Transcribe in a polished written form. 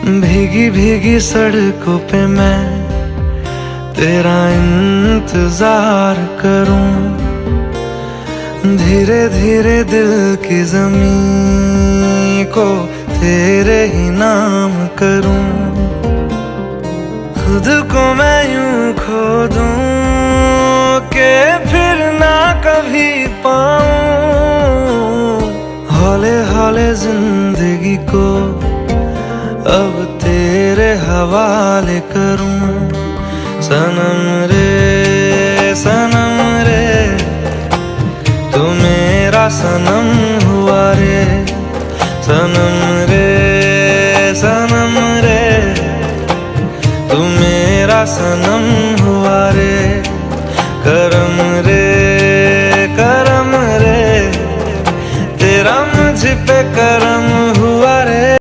भीगी भीगी सड़कों पे मैं तेरा इंतजार करूं, धीरे धीरे दिल की ज़मीं को तेरे ही नाम करूं। खुद को मैं यूं खो दूं कि फिर ना कभी पाऊं, हौले हौले जिंदगी को अब तेरे हवाले करूं। सनम रे तू मेरा सनम हुआ रे, सनम रे